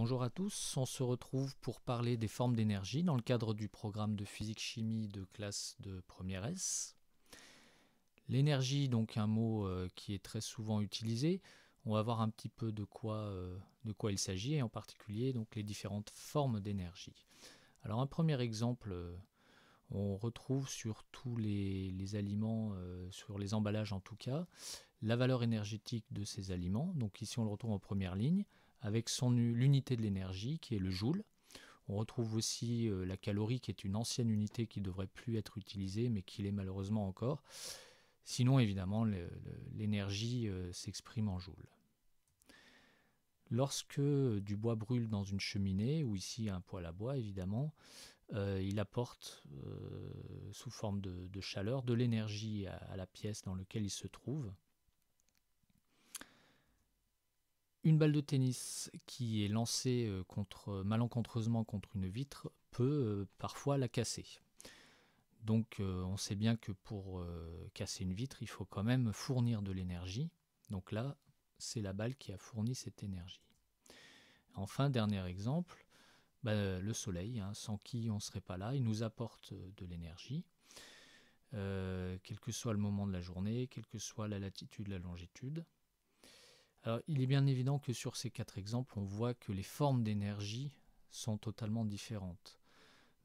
Bonjour à tous, on se retrouve pour parler des formes d'énergie dans le cadre du programme de physique-chimie de classe de première S. L'énergie, donc un mot qui est très souvent utilisé, on va voir un petit peu de quoi il s'agit et en particulier donc les différentes formes d'énergie. Alors un premier exemple, on retrouve sur tous les aliments, sur les emballages en tout cas, la valeur énergétique de ces aliments. Donc ici on le retrouve en première ligne avec l'unité de l'énergie qui est le joule. On retrouve aussi la calorie qui est une ancienne unité qui ne devrait plus être utilisée mais qui l'est malheureusement encore. Sinon évidemment l'énergie s'exprime en joules. Lorsque du bois brûle dans une cheminée, ou ici un poêle à bois évidemment, il apporte sous forme de chaleur de l'énergie à la pièce dans laquelle il se trouve. Une balle de tennis qui est lancée malencontreusement contre une vitre peut parfois la casser. Donc on sait bien que pour casser une vitre, il faut quand même fournir de l'énergie. Donc là, c'est la balle qui a fourni cette énergie. Enfin, dernier exemple, le soleil, sans qui on ne serait pas là, il nous apporte de l'énergie. Quel que soit le moment de la journée, quelle que soit la latitude, la longitude. Alors, il est bien évident que sur ces 4 exemples, on voit que les formes d'énergie sont totalement différentes.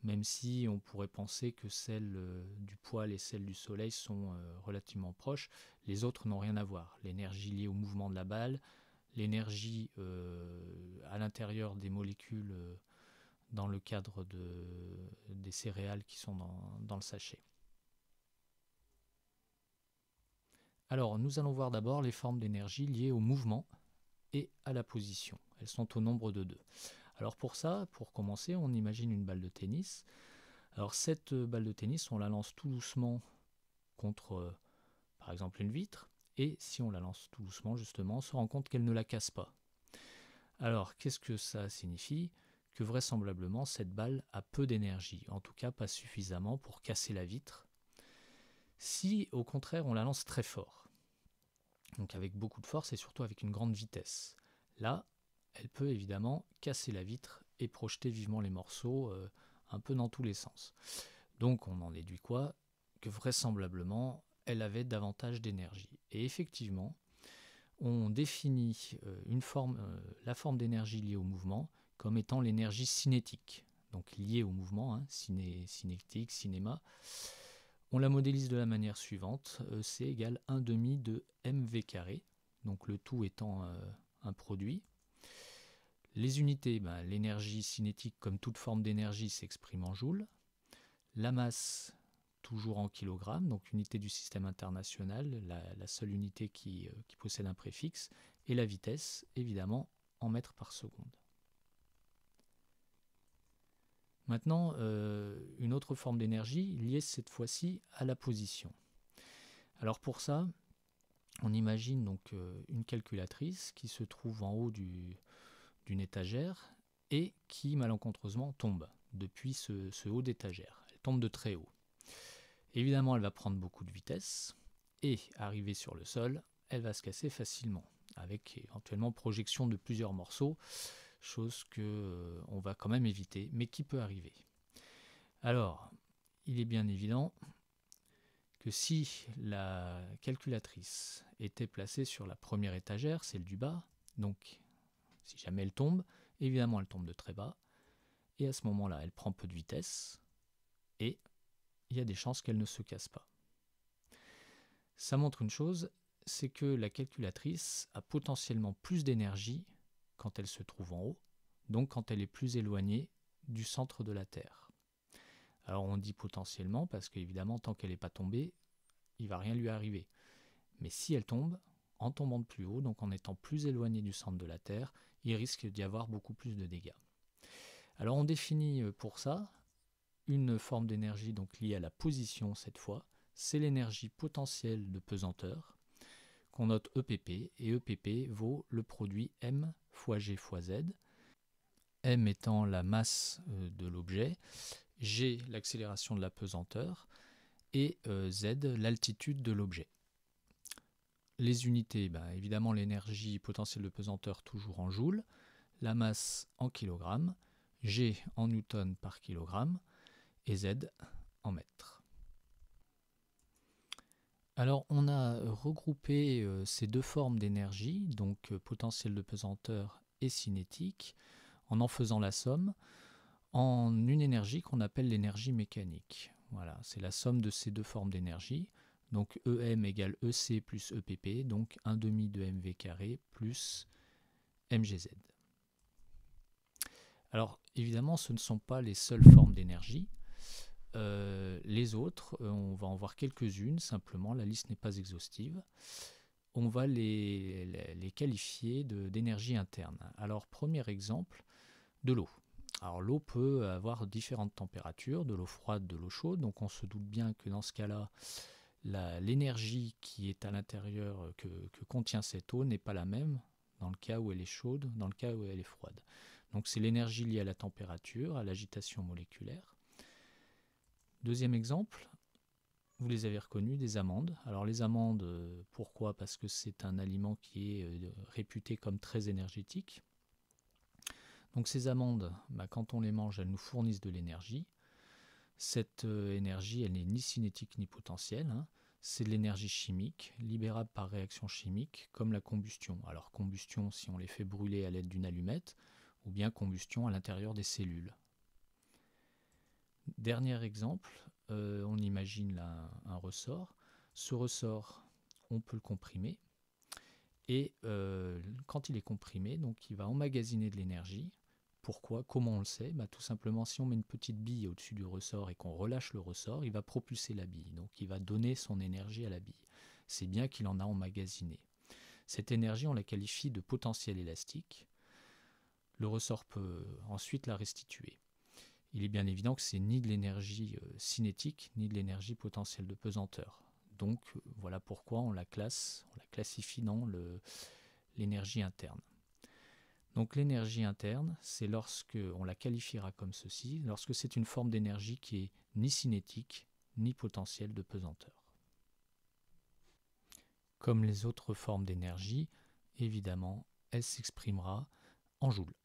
Même si on pourrait penser que celles du poêle et celles du soleil sont relativement proches, les autres n'ont rien à voir. L'énergie liée au mouvement de la balle, l'énergie à l'intérieur des molécules dans le cadre des céréales qui sont dans le sachet. Alors, nous allons voir d'abord les formes d'énergie liées au mouvement et à la position. Elles sont au nombre de 2. Alors pour ça, pour commencer, on imagine une balle de tennis. Alors cette balle de tennis, on la lance tout doucement contre, par exemple, une vitre. Et si on la lance tout doucement, justement, on se rend compte qu'elle ne la casse pas. Alors, qu'est-ce que ça signifie? Que vraisemblablement, cette balle a peu d'énergie, en tout cas pas suffisamment pour casser la vitre. Si, au contraire, on la lance très fort, donc avec beaucoup de force et surtout avec une grande vitesse, là, elle peut évidemment casser la vitre et projeter vivement les morceaux un peu dans tous les sens. Donc on en déduit quoi? Que vraisemblablement, elle avait davantage d'énergie. Et effectivement, on définit la forme d'énergie liée au mouvement comme étant l'énergie cinétique, donc liée au mouvement, cinétique, cinéma. On la modélise de la manière suivante, C égale 1 demi de mv carré, donc le tout étant un produit. Les unités, l'énergie cinétique comme toute forme d'énergie s'exprime en joules. La masse, toujours en kilogrammes, donc unité du système international, la seule unité qui possède un préfixe. Et la vitesse, évidemment, en mètres par seconde. Maintenant, une autre forme d'énergie liée cette fois-ci à la position. Alors pour ça, on imagine donc une calculatrice qui se trouve en haut d'une étagère et qui malencontreusement tombe depuis ce haut d'étagère. Elle tombe de très haut. Évidemment, elle va prendre beaucoup de vitesse et arrivée sur le sol, elle va se casser facilement avec éventuellement projection de plusieurs morceaux, chose que on va quand même éviter, mais qui peut arriver. Alors, il est bien évident que si la calculatrice était placée sur la première étagère, celle du bas, donc si jamais elle tombe, évidemment elle tombe de très bas, et à ce moment-là elle prend peu de vitesse, et il y a des chances qu'elle ne se casse pas. Ça montre une chose, c'est que la calculatrice a potentiellement plus d'énergie quand elle se trouve en haut, donc quand elle est plus éloignée du centre de la Terre. Alors on dit potentiellement parce qu'évidemment tant qu'elle n'est pas tombée, il ne va rien lui arriver. Mais si elle tombe, en tombant de plus haut, donc en étant plus éloignée du centre de la Terre, il risque d'y avoir beaucoup plus de dégâts. Alors on définit pour ça une forme d'énergie donc liée à la position cette fois, c'est l'énergie potentielle de pesanteur qu'on note EPP, et EPP vaut le produit M fois G fois Z, M étant la masse de l'objet, G l'accélération de la pesanteur, et Z l'altitude de l'objet. Les unités, évidemment l'énergie potentielle de pesanteur toujours en joules, la masse en kilogrammes, G en newton par kilogramme et Z en mètres. Alors on a regroupé ces deux formes d'énergie, donc potentiel de pesanteur et cinétique, en faisant la somme, en une énergie qu'on appelle l'énergie mécanique. Voilà, c'est la somme de ces deux formes d'énergie. Donc EM égale EC plus EPP, donc 1 demi de mv carré plus mgz. Alors évidemment, ce ne sont pas les seules formes d'énergie. Les autres, on va en voir quelques-unes, simplement, la liste n'est pas exhaustive. On va les qualifier d'énergie interne. Alors premier exemple, de l'eau. Alors l'eau peut avoir différentes températures, de l'eau froide, de l'eau chaude, donc on se doute bien que dans ce cas-là, l'énergie qui est à l'intérieur que contient cette eau n'est pas la même dans le cas où elle est chaude, dans le cas où elle est froide. Donc c'est l'énergie liée à la température, à l'agitation moléculaire. Deuxième exemple, vous les avez reconnus, des amandes. Alors les amandes, pourquoi? Parce que c'est un aliment qui est réputé comme très énergétique. Donc ces amandes, quand on les mange, elles nous fournissent de l'énergie. Cette énergie, elle n'est ni cinétique ni potentielle. C'est de l'énergie chimique, libérable par réaction chimique, comme la combustion. Alors combustion si on les fait brûler à l'aide d'une allumette, ou bien combustion à l'intérieur des cellules. Dernier exemple, on imagine là un ressort. Ce ressort, on peut le comprimer. Et quand il est comprimé, donc il va emmagasiner de l'énergie. Pourquoi? Comment on le sait? Tout simplement, si on met une petite bille au-dessus du ressort et qu'on relâche le ressort, il va propulser la bille. Donc il va donner son énergie à la bille. C'est bien qu'il en a emmagasiné. Cette énergie, on la qualifie de potentiel élastique. Le ressort peut ensuite la restituer. Il est bien évident que ce n'est ni de l'énergie cinétique, ni de l'énergie potentielle de pesanteur. Donc voilà pourquoi on la classifie dans l'énergie interne. Donc l'énergie interne, c'est lorsque on la qualifiera comme ceci, lorsque c'est une forme d'énergie qui est ni cinétique, ni potentielle de pesanteur. Comme les autres formes d'énergie, évidemment, elle s'exprimera en joules.